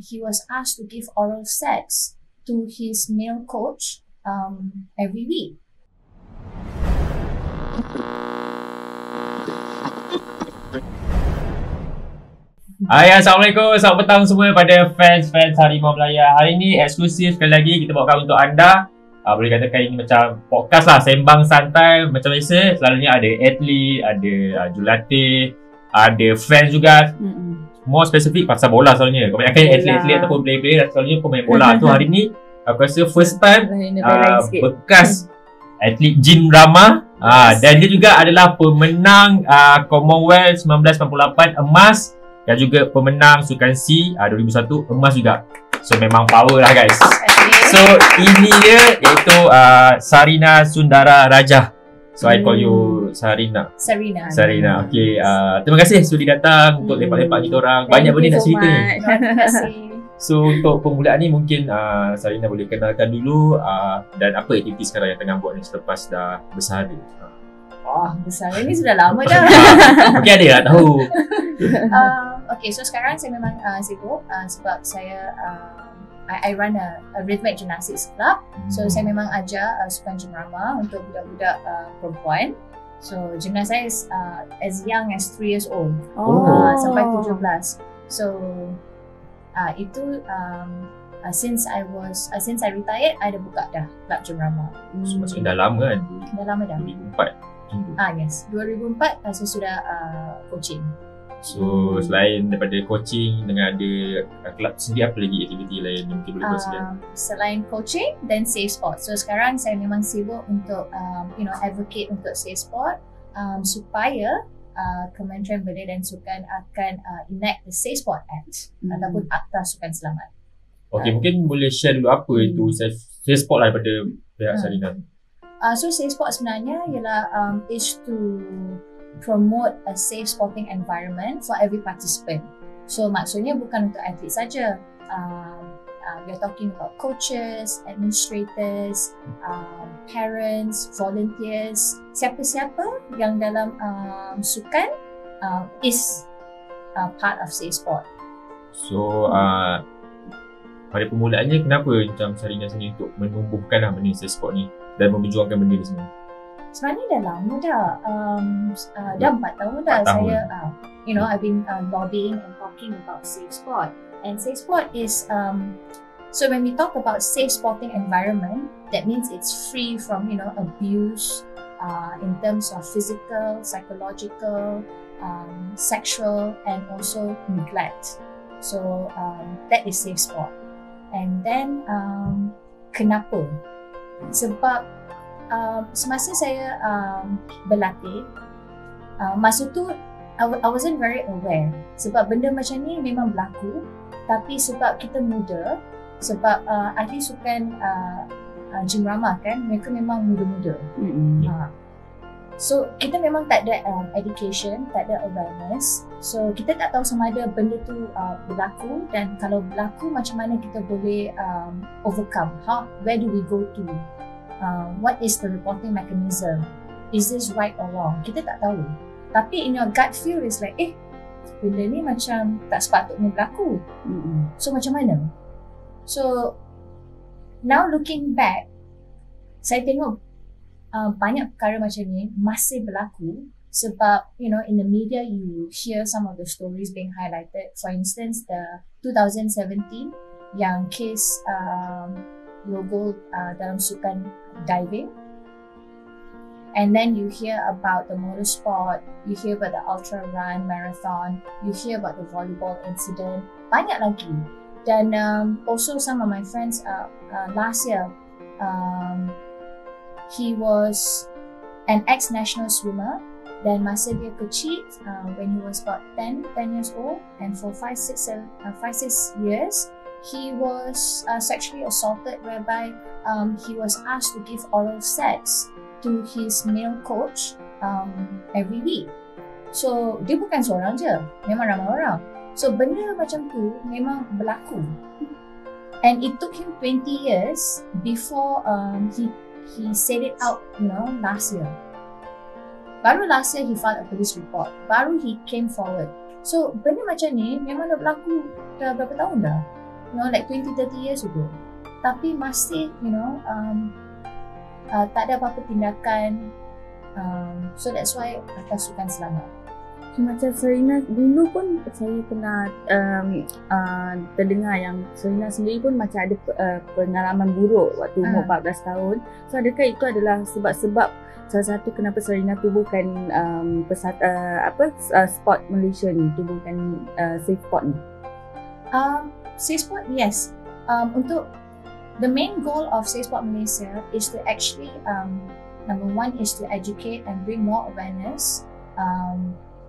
he was asked to give oral sex to his male coach every week. Hai, Assalamualaikum, selamat petang semua pada fans-fans Harimau Melaya. Hari ni eksklusif sekali lagi kita bawakan untuk anda. Boleh katakan ini macam podcast lah, sembang santai macam biasa. Selalunya ada atlet, ada jurulatih, ada fans juga. More spesifik pasal bola selalunya. Kebanyakan atlet-atlet ataupun player-player selalunya pemain bola. Tu hari ni aku rasa first time bekas Atlet Gimrama. Dan dia juga adalah pemenang Komanwel 1998 emas dan juga pemenang Sukan SEA 2001 emas juga. So memang power lah guys. So ini dia iaitu Sarina Sundara Rajah. So I call you Sarina. Sarina. Okay, terima kasih sudah datang untuk lepak-lepak kita orang. Banyak benda nak cerita ni. Terima kasih. So untuk permulaan ni mungkin Sarina boleh kenalkan dulu dan apa aktiviti sekarang yang tengah buat ni selepas dah bersara. Bersara ni sudah lama dah. Mungkin ada lah tahu. Okay, so sekarang saya memang sibuk sebab saya I run a rhythmic gymnastics club. So saya memang ajar Sukan Gimrama untuk budak-budak perempuan. So gymnast saya as young as 3 years old sampai 17. So itu since I retired, I dah buka dah club Gimrama. So maksudnya dah lama kan? Dah lama dah. 2004. Yes, 2004 saya sudah coaching. So selain daripada coaching dengan ada kelab sendiri, apa lagi aktiviti lain yang mungkin boleh bersedia? Selain coaching dan Safe Sport. So sekarang saya memang sibuk untuk advocate untuk Safe Sport supaya Kementerian Belia dan Sukan akan enact the Safe Sport Act ataupun Akta Sukan Selamat. Okay, mungkin boleh share dulu apa itu Safe Sport lah daripada pihak Sarina. So Safe Sport sebenarnya ialah is to promote a safe sporting environment for every participant. So maksudnya bukan untuk atlet saja. We're talking about coaches, administrators, parents, volunteers, siapa-siapa yang dalam sukan is part of Safe Sport. So pada permulaannya kenapa macam Sarina sendiri untuk menumbuhkan benda Safe Sport ni dan memperjuangkan benda ni semua? Sebenarnya dah lama dah, dah 4 tahun dah saya, I've been lobbying and talking about Safe Sport. And Safe Sport is, so when we talk about safe sporting environment, that means it's free from, abuse in terms of physical, psychological, sexual and also neglect. So that is Safe Sport. And then, kenapa? Sebab semasa saya berlatih, masa tu I wasn't very aware sebab benda macam ni memang berlaku, tapi sebab kita muda, sebab ahli sukan Gimrama kan, mereka memang muda-muda. So kita memang tak ada education, tak ada awareness. So kita tak tahu sama ada benda tu berlaku, dan kalau berlaku macam mana kita boleh overcome. Where do we go to? What is the reporting mechanism? Is this right or wrong? Kita tak tahu. Tapi in your gut feel is like, benda ni macam tak sepatutnya berlaku. So macam mana? So now looking back, saya tengok banyak perkara macam ni masih berlaku sebab in the media you hear some of the stories being highlighted. For instance, the 2017 yang case logo dalam sukan diving, and then you hear about the motorsport, you hear about the ultra run, marathon, you hear about the volleyball incident, banyak lagi. Dan also some of my friends last year, he was an ex-national swimmer, dan masa dia kecil, when he was about 10 years old, and for 5-6 years he was sexually assaulted, whereby he was asked to give oral sex to his male coach every week. So dia bukan seorang je, memang ramai orang. So benda macam tu memang berlaku, and it took him 20 years before he said it out, last year. Baru last year he filed a police report, baru he came forward. So benda macam ni memang dah berlaku dah berapa tahun dah, like 20-30 years ago, tapi masih tak ada apa-apa tindakan. So that's why atas sukan selamat. Macam Sarina dulu pun saya pernah terdengar yang Sarina sendiri pun macam ada pengalaman buruk waktu umur 14 tahun. So adakah itu adalah sebab-sebab salah satu kenapa Sarina tubuhkan sport Malaysia ni, tubuhkan Safe Sport ni? Safe Sport, yes. Untuk the main goal of Safe Sport Malaysia is to actually number one is to educate and bring more awareness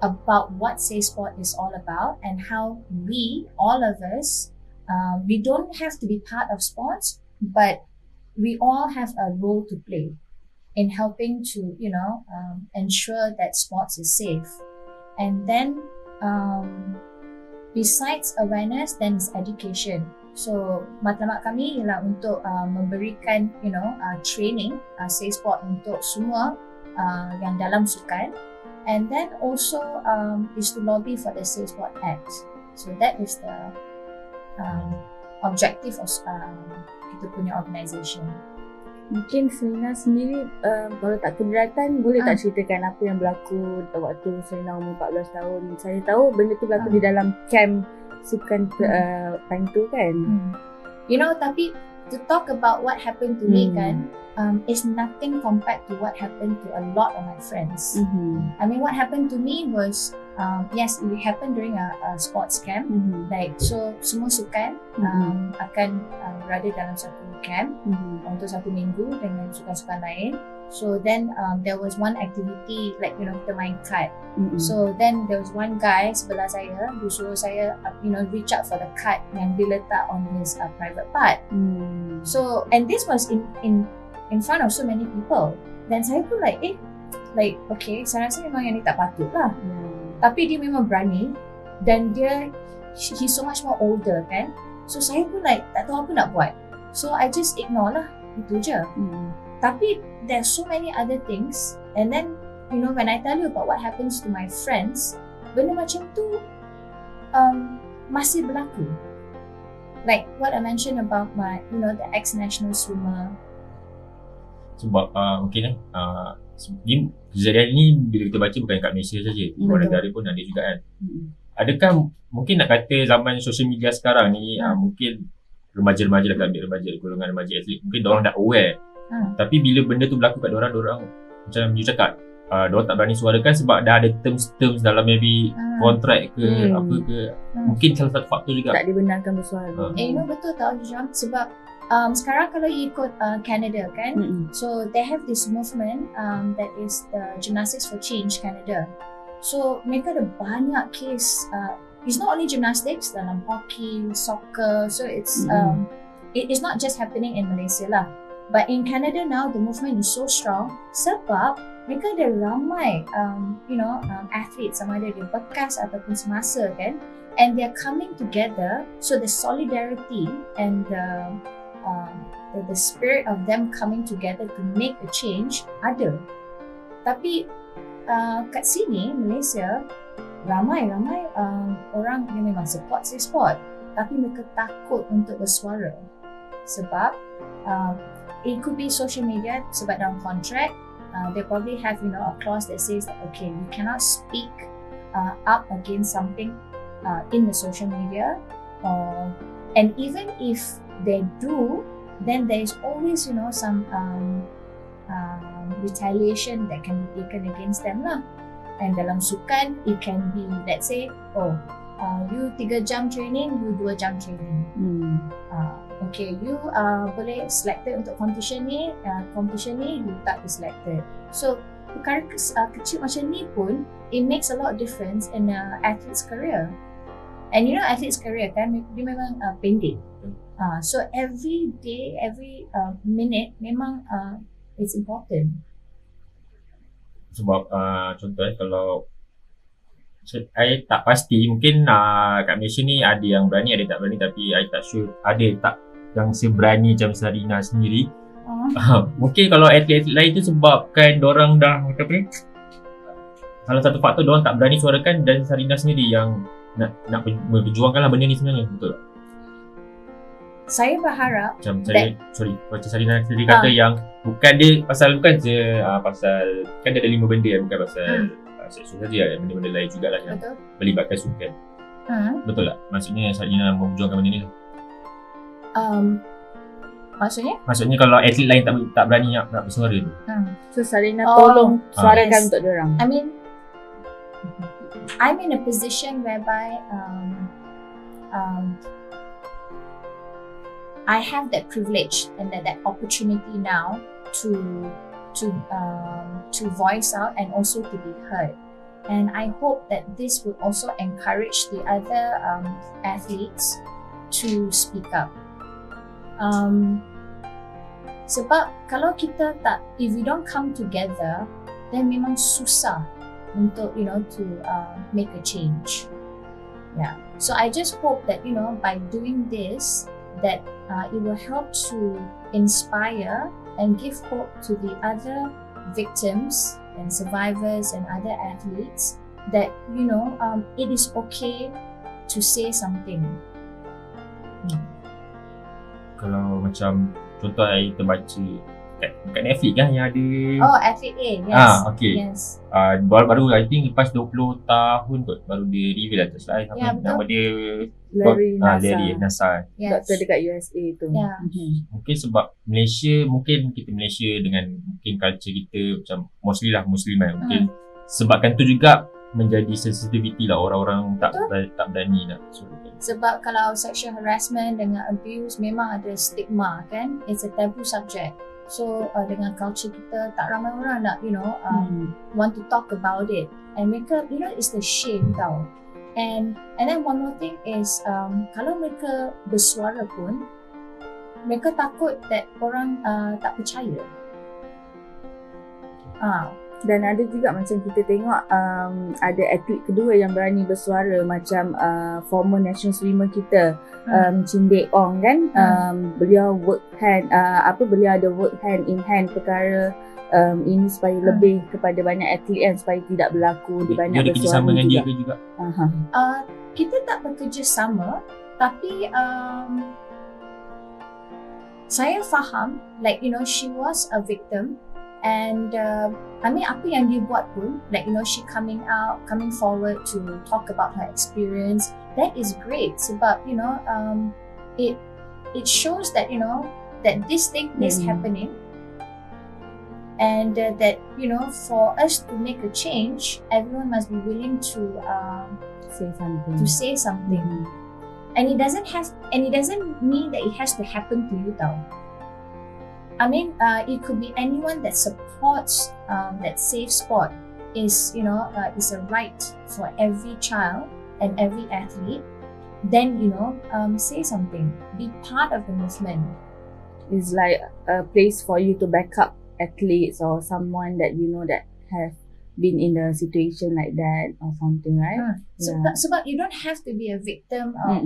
about what Safe Sport is all about and how we, all of us, we don't have to be part of sports, but we all have a role to play in helping to, ensure that sports is safe. And then, besides awareness, then is education. So, matlamat kami ialah untuk memberikan, training Safe Sport untuk semua yang dalam sukan. And then also is to lobby for the Safe Sport Act. So that is the objective of kita punya organisation. Mungkin Sarina sendiri kalau tak keberatan, boleh tak ceritakan apa yang berlaku waktu Sarina umur 14 tahun? Saya tahu benda tu berlaku di dalam camp sukan time tu kan? Tapi to talk about what happened to me kan, is nothing compared to what happened to a lot of my friends. I mean, what happened to me was, yes, it happened during a sports camp. Like, so semua sukan akan berada dalam satu camp untuk 1 minggu dengan sukan-sukan lain. So then there was one activity like kita main kite. So then there was one guy sebelah saya who suruh saya reach out for the kite yang diletak on his private part. So and this was in front of so many people. Dan saya pun okay, saya rasa memang yang ni tak patut lah. Tapi dia memang berani dan he's so much more older kan. So saya pun tak tahu apa nak buat. So I just ignore lah, itu je. Tapi there's so many other things, and then when I tell you about what happens to my friends, benda macam tu masih berlaku. Like what I mentioned about my the ex-national swimmer. Sebab mungkin kejadian ni bila kita baca bukan kat Malaysia saja, di luar negara pun ada juga kan. Adakah mungkin nak kata zaman social media sekarang ni mungkin remaja-remaja lah, ambil remaja, golongan remaja atlet, mungkin diorang dah aware. Tapi bila benda tu berlaku kat diorang macam you cakap, diorang tak berani suarakan sebab dah ada terms dalam maybe kontrak ke apa ke. Mungkin salah satu faktor juga tak dibenarkan bersuara. Betul tau Jam, sebab sekarang kalau you ikut Canada kan, so they have this movement that is the Gymnastics for Change Canada. So mereka ada banyak case, it's not only gymnastics, dalam hockey, soccer, so it's it's not just happening in Malaysia lah. But in Canada now, the movement is so strong sebab mereka ada ramai athletes, sama ada dia bekas ataupun semasa kan, and they are coming together. So the solidarity and the spirit of them coming together to make a change ada. Tapi kat sini Malaysia ramai orang yang memang support Safe Sport, tapi mereka takut untuk bersuara sebab it could be social media, sebab dalam contract they probably have a clause that says that okay, you cannot speak up against something in the social media, and even if they do, then there is always some retaliation that can be taken against them lah. And dalam sukan, it can be, let's say, you 3 jam training, you 2 jam training. Okay, you boleh selected untuk competition ni, you tak selected. So perkara kecil macam ni pun, it makes a lot of difference in athlete's career. And athlete's career kan, dia memang pendek. So every day, every minute memang it's important. Sebab contoh kalau I tak pasti, mungkin kat Malaysia ni ada yang berani, ada tak berani, tapi I tak sure ada tak yang seberani macam Sarina sendiri. Mungkin kalau atlet-atlet lain tu sebabkan diorang dah salah satu faktor diorang tak berani suarakan, dan Sarina sendiri yang nak berjuangkanlah benda ni sebenarnya, betul tak? Saya berharap Macam Sarina tadi kata yang bukan je pasal kan dia ada 5 benda bukan pasal seksual saja, benda-benda lain jugalah yang melibatkan sukan. Betul tak? Maksudnya Sarina memperjuangkan benda ni lah. Maksudnya kalau atlet lain tak berani nak bersuara tu. So Sarina tolong suarakan untuk diorang. I mean, I'm in a position whereby I have that privilege and that opportunity now to voice out and also to be heard. And I hope that this would also encourage the other athletes to speak up. Sebab kalau kita if we don't come together, then memang susah untuk to make a change. Yeah. So I just hope that by doing this, that it will help to inspire and give hope to the other victims and survivors and other athletes that it is okay to say something. Kalau macam contoh saya terbaca kat Netflix kan yang ada Atlet A, yes. Okay. Yes. Baru I think lepas 20 tahun kot baru dia reveal atas lain nama dia Larry Nassar. Yes. Doktor dekat USA tu. Yeah. Mungkin sebab Malaysia dengan mungkin culture kita macam mostly lah Muslim kan. Mungkin sebabkan tu juga menjadi sensitivity lah orang-orang tak berani nak suruhkan. Sebab kalau sexual harassment dengan abuse memang ada stigma kan, it's a taboo subject. So dengan culture kita tak ramai orang nak want to talk about it, and mereka it's the shame tau. And then one more thing is kalau mereka bersuara pun mereka takut that orang tak percaya. Dan ada juga macam kita tengok ada atlet kedua yang berani bersuara macam former national swimmer kita Chin Dek Ong kan. Beliau beliau ada work hand in hand perkara ini supaya lebih kepada banyak atlet kan, supaya tidak berlaku di banyak bersuara. Dia bekerjasama dengan dia ke juga? Kita tak bekerjasama, tapi saya faham she was a victim. And apa yang dia buat pun, she coming forward to talk about her experience, that is great. Sebab it shows that that this thing is happening, and that for us to make a change, everyone must be willing to say something. And it doesn't mean that it has to happen to you tau. I mean, it could be anyone that supports that safe sport. Is a right for every child and every athlete. Then say something. Be part of the movement. It's like a place for you to back up athletes or someone that that have been in a situation like that or something, right? Sebab you don't have to be a victim of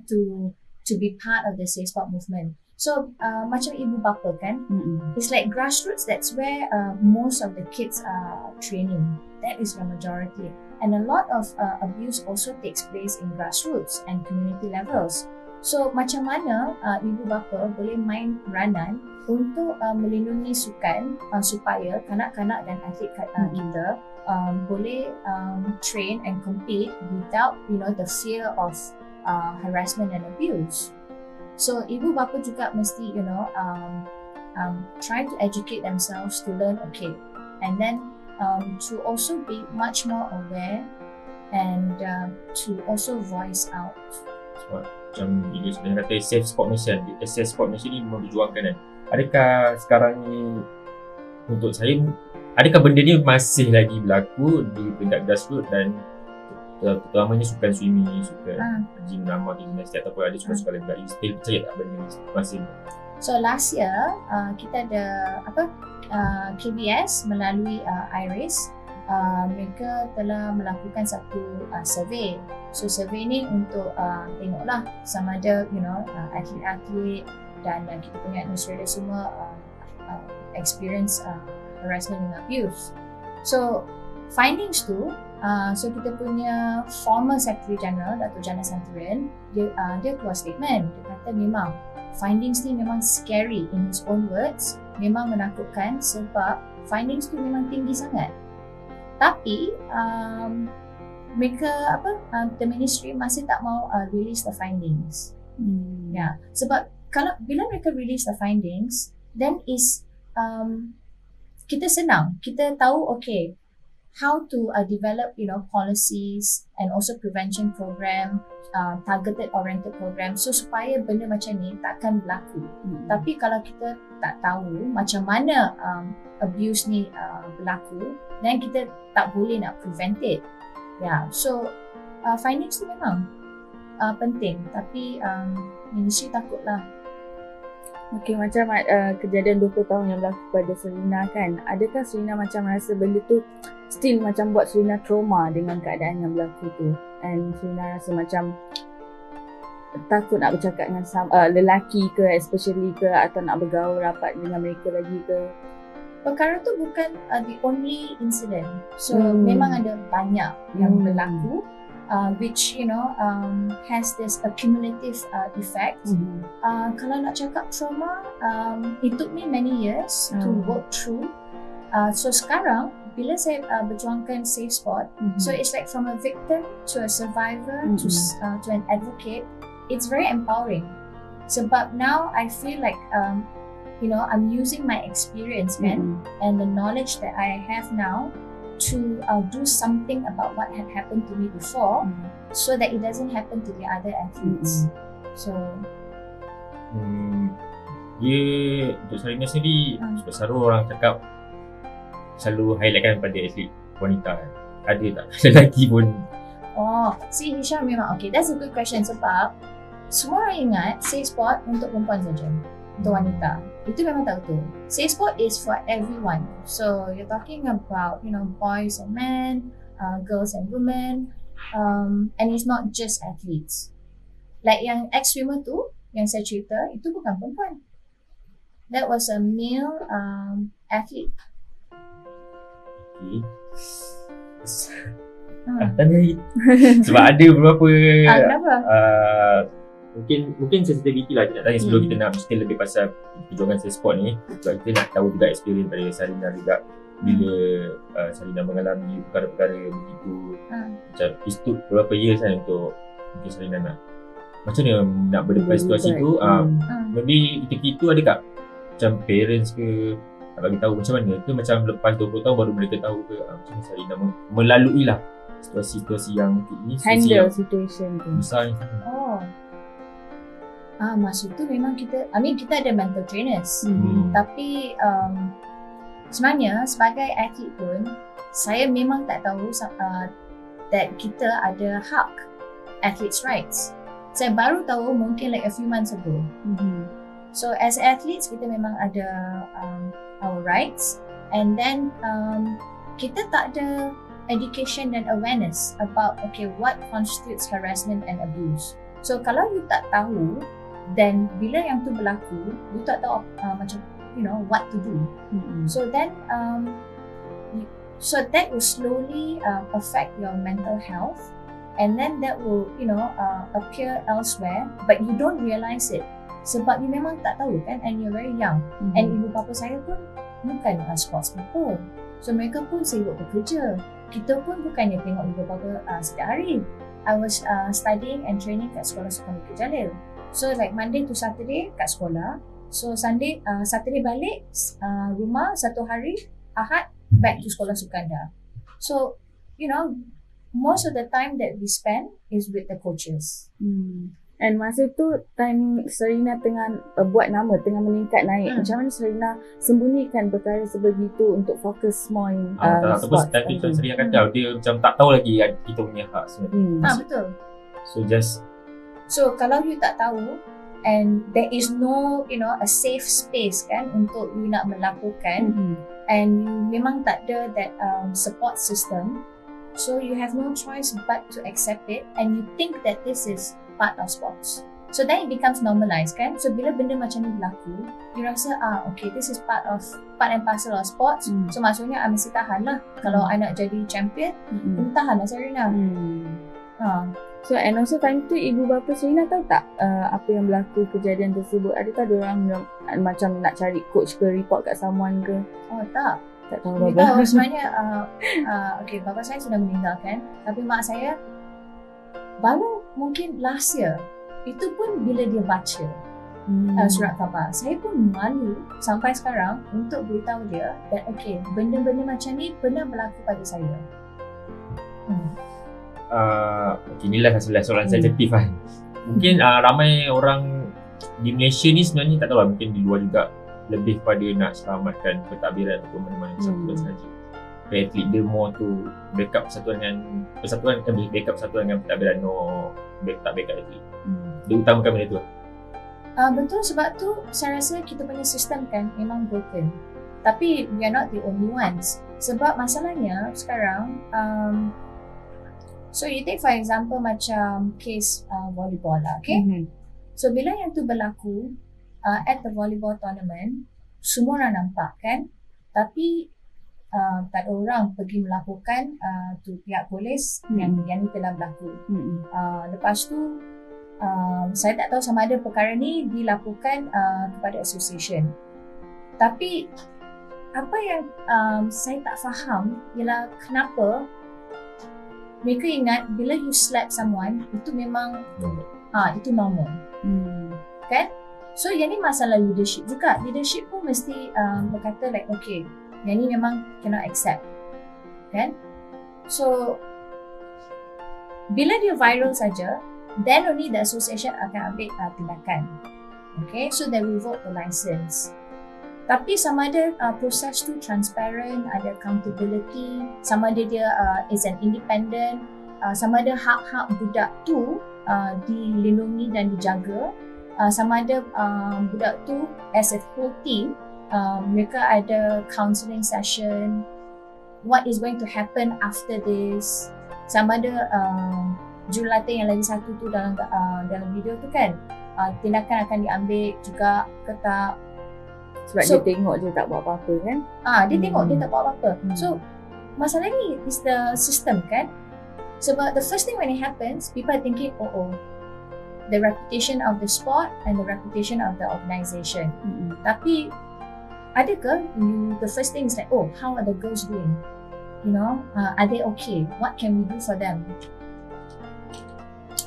to be part of the safe sport movement. So macam ibu bapa kan, it's like grassroots. That's where most of the kids are training. That is the majority, and a lot of abuse also takes place in grassroots and community levels. So macam mana ibu bapa boleh main peranan untuk melindungi sukan supaya kanak-kanak dan atlet kita boleh train and compete without the fear of harassment and abuse. So ibu bapa juga mesti try to educate themselves to learn and then to also be much more aware and to also voice out. Macam ibu sudah kata Safe Sport Malaysia, Safe Sport Malaysia ni memperjuangkan kan. Adakah sekarang ni untuk saya, adakah benda ni masih lagi berlaku di peringkat grassroots dan terutamanya sukan swimming, sukan gimrama, gimnastik ataupun ada sukan-sukan lain lagi, still percaya tak benda ni masih? So last year kita ada KBS melalui IRIS, mereka telah melakukan satu survey. So survey ni untuk tengoklah sama ada atlet-atlet dan kita punya administrator semua experience harassment and abuse. So findings tu So kita punya former Secretary General Dato' Jana Santiran, dia keluar statement. Dia kata memang findings ni memang scary, in his own words, memang menakutkan sebab findings tu memang tinggi sangat. Tapi mereka the ministry masih tak mau release the findings. Ya, sebab kalau bila mereka release the findings, then is kita senang, kita tahu okay how to develop policies and also prevention program, targeted oriented program, so supaya benda macam ni takkan berlaku. Tapi kalau kita tak tahu macam mana abuse ni berlaku, then kita tak boleh nak prevent it. So findings tu memang penting, tapi ministry takutlah. Okay, macam kejadian 20 tahun yang berlaku pada Sarina kan, adakah Sarina macam rasa benda tu still macam buat Sarina trauma dengan keadaan yang berlaku tu, and Sarina rasa macam takut nak bercakap dengan lelaki ke especially ke, atau nak bergaul rapat dengan mereka lagi ke? Perkara tu bukan the only incident, so memang ada banyak yang berlaku, which has this accumulative effect. Kalau nak cakap trauma, it took me many years to work through. So sekarang bila saya berjuangkan Safe Sport, so it's like from a victim to a survivor to an advocate. It's very empowering. Sebab now I feel like I'm using my experience and the knowledge that I have now to do something about what had happened to me before, so that it doesn't happen to the other athletes. So dia untuk Sarina sendiri, sebab selalu orang cakap selalu highlightkan pada atlet wanita kan, ada tak lelaki pun? Si Hisham memang okay, that's a good question, sebab semua orang ingat Safe Sport untuk perempuan saja, untuk wanita. Itu memang tak betul. Safe Sport is for everyone. So you're talking about boys and men, girls and women, and it's not just athletes. Like yang ex-swimmer tu yang saya cerita, itu bukan perempuan. That was a male athlete. Okay. Tanya sebab ada beberapa mungkin sensitivity lah kita tanya sebelum kita nak cerita lebih pasal perjuangan Safe Sport ni, sebab kita nak tahu juga experience dari Sarina juga bila Sarina mengalami perkara-perkara begitu. Macam it took beberapa years kan untuk mungkin Sarina nak macam mana nak berdepan situasi tu. Maybe ketika itu ada tak macam parents ke nak bagi tahu macam mana ke, macam lepas 20 tahun baru mereka tahu ke macam mana Sarina melalui lah situasi yang ini, handle situation tu besar ni. Masa tu memang kita ada mental trainers, tapi sebenarnya sebagai atlet pun saya memang tak tahu that kita ada hak athletes rights. Saya baru tahu mungkin like a few months ago. So as athletes kita memang ada our rights, and then kita tak ada education dan awareness about what constitutes harassment and abuse. So kalau you tak tahu, then bila yang tu berlaku, you tak tahu macam what to do. So then so that will slowly affect your mental health, and then that will appear elsewhere, but you don't realize it sebab you memang tak tahu kan, and you're very young. And ibu bapa saya pun bukan sports people, so mereka pun sibuk bekerja. Kita pun bukannya tengok ibu bapa setiap hari. I was studying and training kat sekolah Sukan Jalil. So like Monday to Saturday kat sekolah. So Saturday balik rumah satu hari, Ahad back to sekolah Sukan dah. So most of the time that we spend is with the coaches. And masa tu time Sarina tengah buat nama, tengah meningkat naik. Macam mana Sarina sembunyikan perkara sebegitu untuk fokus more in sport? Tapi Sarina kata dia macam tak tahu lagi kita punya hak sebenarnya. Betul. So kalau you tak tahu, and there is no a safe space kan untuk you nak melakukan, and you memang tak ada that support system, so you have no choice but to accept it, and you think that this is part of sports. So then it becomes normalized kan. So bila benda macam ni berlaku, you rasa okay, this is part and parcel of sports. So maksudnya I mesti tahan lah. Kalau I nak jadi champion, kena tahan lah Sarina. So and also time tu ibu bapa Sarina tahu tak apa yang berlaku kejadian tersebut? Adakah diorang macam nak cari coach ke, report kat someone ke? Oh tak. Tak tahu bapa. Tahu sebenarnya okay, bapa saya sudah meninggal kan. Tapi mak saya baru mungkin last year, itu pun bila dia baca surat khabar, saya pun malu sampai sekarang untuk beritahu dia that okay, benda-benda macam ni pernah berlaku pada saya. Okay, inilah soalan sensitif kan. Mungkin ramai orang di Malaysia ni sebenarnya tak tahu lah, mungkin di luar juga lebih pada nak selamatkan pentadbiran ataupun mana-mana persatuan saja. Atlet dia more tu backup persatuan dengan backup persatuan dengan pentadbiran, tak backup atlet. Dia utamakan benda tu. Betul, sebab tu saya rasa kita punya sistem kan memang broken. Tapi we are not the only ones. Sebab masalahnya sekarang so you take for example macam case volleyball lah, okay? So bila yang tu berlaku at the volleyball tournament, semua orang nampak kan, tapi tak ada orang pergi melaporkan tu pihak polis yang ni telah berlaku. Lepas tu saya tak tahu sama ada perkara ni dilaporkan kepada association. Tapi apa yang saya tak faham ialah kenapa mereka ingat bila you slap someone itu memang itu normal. Kan? So yang ni masalah leadership juga. Leadership pun mesti berkata like okay, yang ni memang cannot accept. Kan? So bila dia viral saja, then only the association akan ambil tindakan. Okay, so they revoke the license. Tapi sama ada proses tu transparent, ada accountability, sama ada dia is an independent, sama ada hak-hak budak tu dilindungi dan dijaga, sama ada budak tu as a whole team, mereka ada counselling session, what is going to happen after this, sama ada jurulatih yang lagi satu tu dalam video tu kan, tindakan akan diambil juga ke tak. Sebab dia tengok dia tak buat apa-apa kan. Dia tengok dia tak buat apa-apa. So masalah ni is the system kan. Sebab the first thing when it happens, people are thinking the reputation of the sport and the reputation of the organisation. Tapi adakah the first thing is like, how are the girls doing? You know, are they okay? What can we do for them?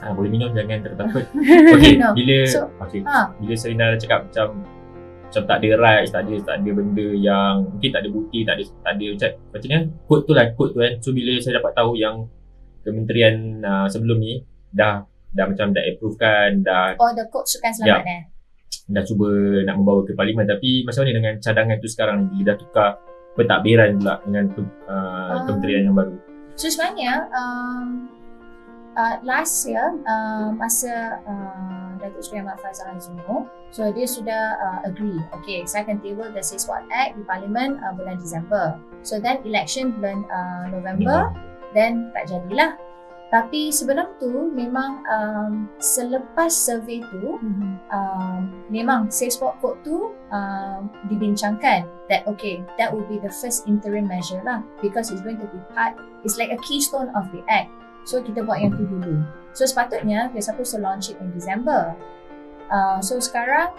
Boleh minum, jangan tertakut. Okay, No. bila Sarina cakap macam tak ada rights, tak ada benda yang mungkin tak ada bukti, tak ada macamnya kod tu kan. So bila saya dapat tahu yang kementerian sebelum ni dah macam dah approve kan, dah the kod Sukan Selamat dah cuba nak membawa ke parlimen, tapi macam mana dengan cadangan tu sekarang ni bila dah tukar pentadbiran pula dengan kementerian yang baru? So sebenarnya last year masa Datuk Seri Ahmad Faizal Azumur, so dia sudah agree, okay, saya akan table the Safe Sport Act di Parlimen bulan Disember. So then election bulan November, then tak jadilah. Tapi sebelum tu memang selepas survey tu memang Safe Sport Code tu dibincangkan that okay, that will be the first interim measure lah, because it's going to be it's like a keystone of the act. So kita buat yang tu dulu. So sepatutnya we're supposed to launch it in December. So sekarang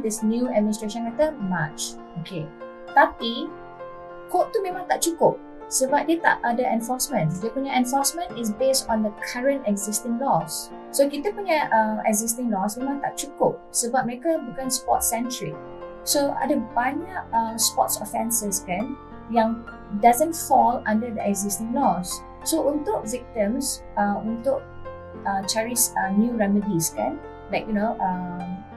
this new administration kata March. Okay. Tapi kod tu memang tak cukup sebab dia tak ada enforcement. Dia punya enforcement is based on the current existing laws. So kita punya existing laws memang tak cukup sebab mereka bukan sport centric. So ada banyak sports offences kan yang doesn't fall under the existing laws. So untuk victims, untuk cari new remedies kan, like you know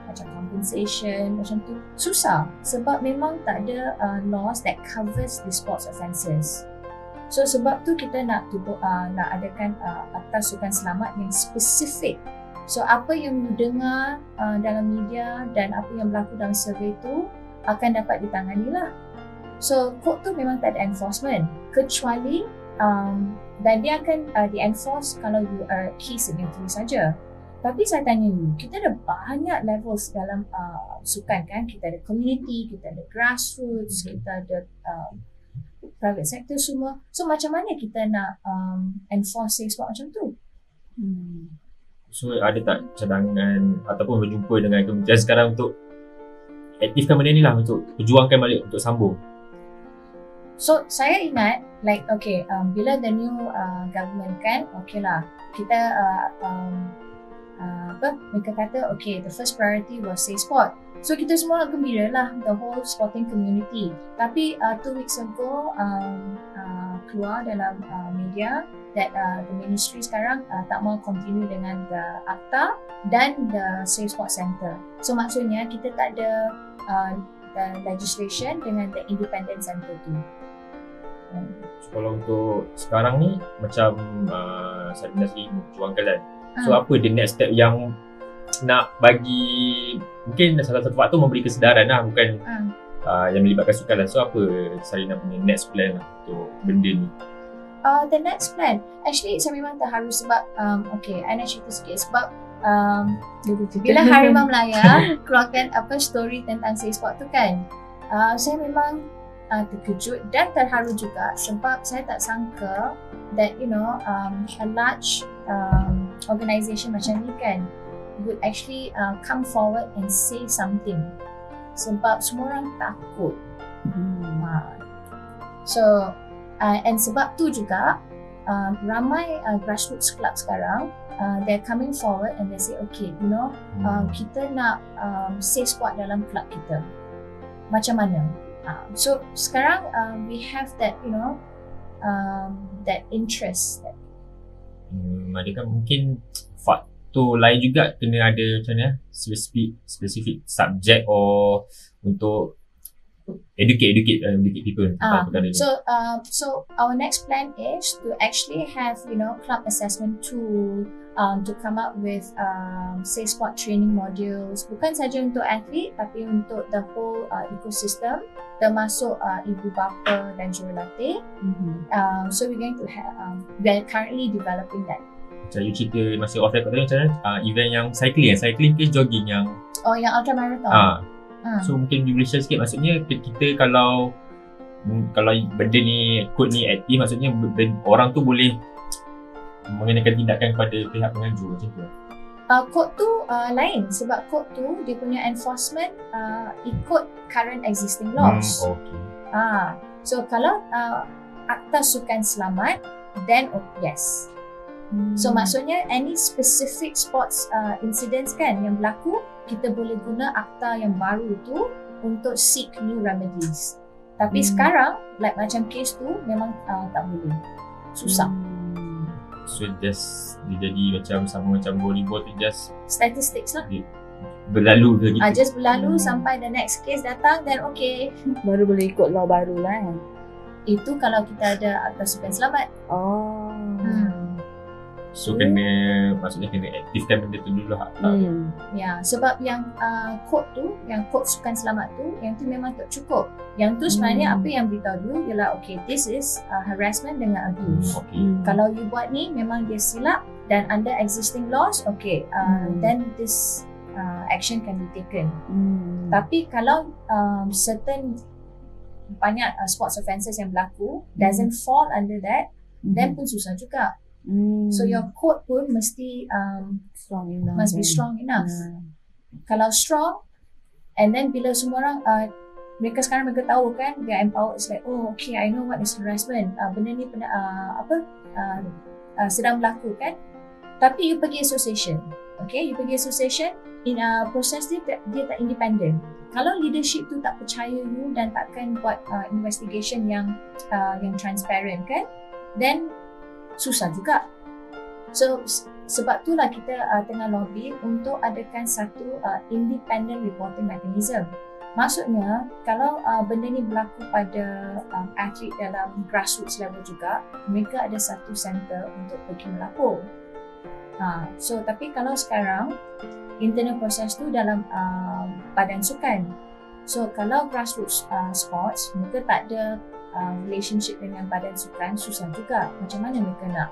macam compensation macam tu susah sebab memang tak ada laws that covers the sports offences. So sebab tu kita nak adakan atas Sukan Selamat yang spesifik. So apa yang you dengar dalam media dan apa yang berlaku dalam survey tu akan dapat ditangani lah. So kod tu memang tak ada enforcement kecuali dan dia akan di-enforce kalau you are key signatory saja. Tapi saya tanya dulu, kita ada banyak levels dalam sukan kan. Kita ada komuniti, kita ada grassroots, kita ada private sector semua. So macam mana kita nak enforce safe sport macam tu? So ada tak cadangan ataupun berjumpa dengan kementerian sekarang untuk aktifkan benda ni lah, untuk perjuangkan balik, untuk sambung? So saya ingat like okay, bila the new government kan, okay lah kita mereka kata okay, the first priority was safe sport. So kita semua gembira lah, the whole sporting community. Tapi 2 weeks ago keluar dalam media that the ministry sekarang tak mau continue dengan the akta dan the Safe Sport Center. So maksudnya kita tak ada the legislation dengan the independent center tu. So, kalau untuk sekarang ni macam Sarina sendiri memperjuangkan kan, so apa the next step yang nak bagi, mungkin salah satu faktor memberi kesedaran lah, bukan yang melibatkan sukan lah. So apa Sarina punya next plan lah untuk benda ni? The next plan, actually saya memang terharu sebab okay, I nak cerita sikit sebab bila Harimau Melaya keluarkan story tentang safe sport tu kan, saya memang terkejut dan terharu juga sebab saya tak sangka that you know a large organisation macam ni kan would actually come forward and say something, sebab semua orang takut. So and sebab tu juga ramai grassroots club sekarang they're coming forward and they say okay, you know kita nak safe sport dalam club kita macam mana. So sekarang we have that you know that interest. Adakah mungkin faktor lain juga kena ada macam mana specific subject or untuk educate people tentang perkara ni? So our next plan is to actually have you know club assessment tool to come up with safe sport training modules, bukan saja untuk atlet tapi untuk the whole ecosystem, termasuk ibu bapa dan jurulatih. So we're going to have we are currently developing that. Macam you cerita masa off record tadi macam event yang cycling ke jogging yang yang ultra marathon. So mungkin you boleh share sikit, maksudnya kita kalau benda ni, kod ni aktif, maksudnya orang tu boleh mengenakan tindakan kepada pihak penganjur macam tu? Kod tu lain sebab kod tu dia punya enforcement ikut current existing laws. So kalau akta sukan selamat, then yes. So maksudnya any specific sports incidents kan yang berlaku, kita boleh guna akta yang baru tu untuk seek new remedies. Tapi sekarang like macam case tu memang tak boleh, susah. So just dia jadi macam sama macam volleyball tu, just statistics lah, berlalu ke gitu. Just berlalu sampai the next case datang, then okay baru boleh ikut law baru lah. Itu kalau kita ada akta sukan selamat. So maksudnya kena aktifkan benda tu dulu lah. Ya, sebab yang kod tu, yang kod sukan selamat tu, yang tu memang tak cukup. Yang tu sebenarnya apa yang beritahu dulu ialah okay, this is harassment dengan abuse. Kalau you buat ni memang dia silap dan under existing laws, okay, then this action can be taken. Tapi kalau certain banyak sports offences yang berlaku doesn't fall under that, then pun susah juga. So your code pun mesti strong enough, must be strong enough. Kalau strong, and then bila semua orang mereka sekarang mereka tahu kan, they are empowered. It's like, oh okay, I know what is harassment. Benda ni sedang berlaku kan. Tapi you pergi association, okay, you pergi association, in proses dia tak independent. Kalau leadership tu tak percaya you dan takkan buat investigation yang transparent kan, then susah juga. So sebab itulah kita tengah lobby untuk adakan satu independent reporting mechanism. Maksudnya kalau benda ni berlaku pada atlet dalam grassroots level juga, mereka ada satu center untuk pergi melapor. So tapi kalau sekarang internal proses tu dalam badan sukan. So kalau grassroots sports, mereka tak ada relationship dengan badan sukan, susah juga. Macam mana mereka nak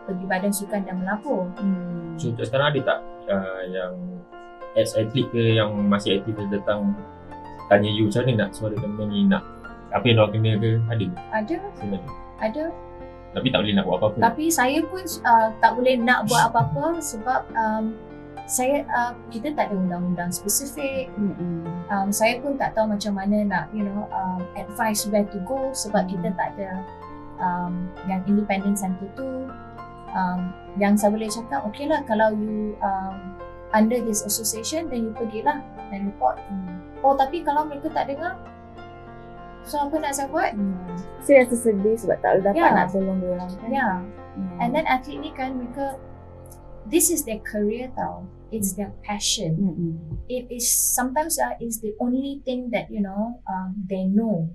pergi badan sukan dan melapor. So sekarang ada tak yang ex-atlet ke yang masih aktif datang tanya you macam mana nak suarakan benda ni, nak apa yang diorang kena ke? Ada? Ada. Tapi tak boleh nak buat apa-apa. Tapi saya pun tak boleh nak buat apa-apa sebab kita tak ada undang-undang spesifik. Saya pun tak tahu macam mana nak advise where to go sebab kita tak ada yang independent center tu. Yang saya boleh cakap, okay lah, kalau you under this association, then you pergilah dan report. Oh, tapi kalau mereka tak dengar, so apa nak saya buat? Saya rasa sedih sebab tak dapat nak tolong diorang kan. And then atlet ni kan, mereka, this is their career tau. It's their passion. It is sometimes is the only thing that they know.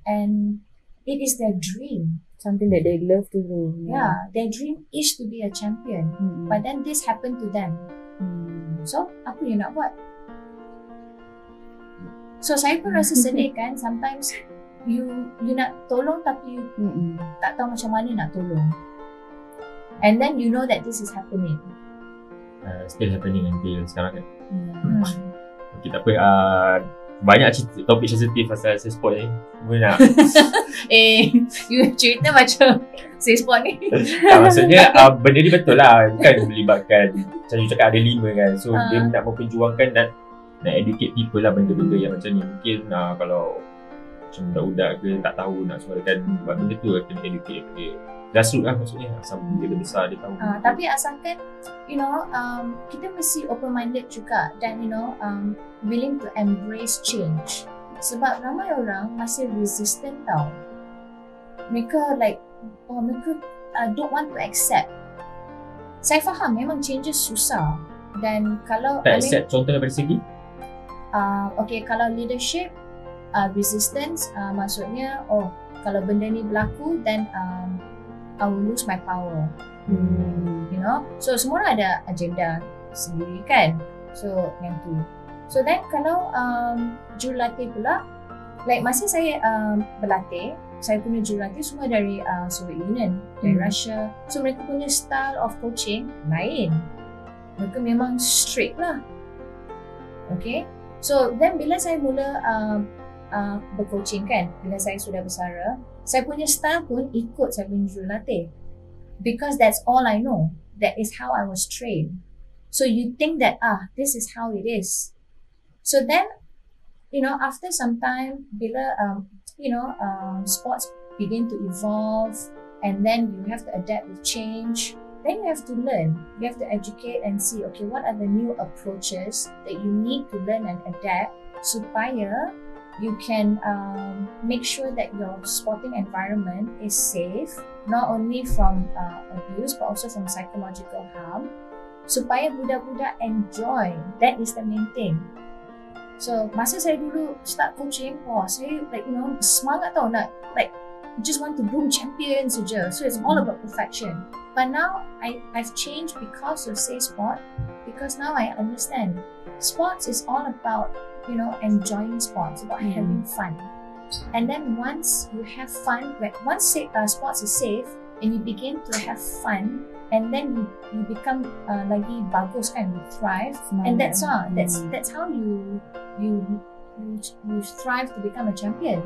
And it is their dream. Something that they love to do. Their dream is to be a champion. But then this happened to them. So apa you nak buat? So saya pun rasa sedih kan. Sometimes you nak tolong tapi you tak tahu macam mana nak tolong. And then you know that this is happening. Still happening until sekarang kan. Okay, tak apa. Banyak cerita, topik sensitif pasal Safe Sport ni. Mungkin nak you cerita macam Safe Sport ni. Maksudnya benda ni betul lah. Bukan melibatkan, macam you cakap ada 5 kan. So dia nak memperjuangkan dan nak educate people lah benda-benda yang macam ni. Mungkin kalau macam budak-budak ke tak tahu nak suarakan buat benda tu, kena educate dia. Grassroots lah maksudnya. Asal dia besar dia tahu. Tapi asalkan kita mesti open minded juga dan willing to embrace change. Sebab ramai orang masih resistant tau. Mereka mereka don't want to accept. Saya faham memang changes susah. Dan kalau tak accept, contoh daripada segi okay, kalau leadership resistance, maksudnya kalau benda ni berlaku then I will lose my power. So semua orang ada agenda sendiri kan. So yang tu. So then kalau jurulatih pula, masa saya berlatih, saya punya jurulatih semua dari Soviet Union, dari Russia. So mereka punya style of coaching lain. Mereka memang strict lah. Okay. So then bila saya mula bercoaching kan, bila saya sudah bersara, saya punya style pun ikut saya punya jurulatih. Because that's all I know. That is how I was trained. So you think that this is how it is. So then, after some time, bila sports begin to evolve, and then you have to adapt with change. Then you have to learn. You have to educate and see, okay, what are the new approaches that you need to learn and adapt supaya you can make sure that your sporting environment is safe, not only from abuse but also from psychological harm, supaya budak-budak enjoy. That is the main thing. So masa saya dulu start coaching, saya semangat tau nak just want to boom champions saja. So it's all about perfection. But now I've changed because of Safe Sport, because now I understand sports is all about enjoying sports, about having fun. And then once you have fun, once sports is safe and you begin to have fun, and then you become lagi bagus kan, you thrive. And that's how you thrive to become a champion.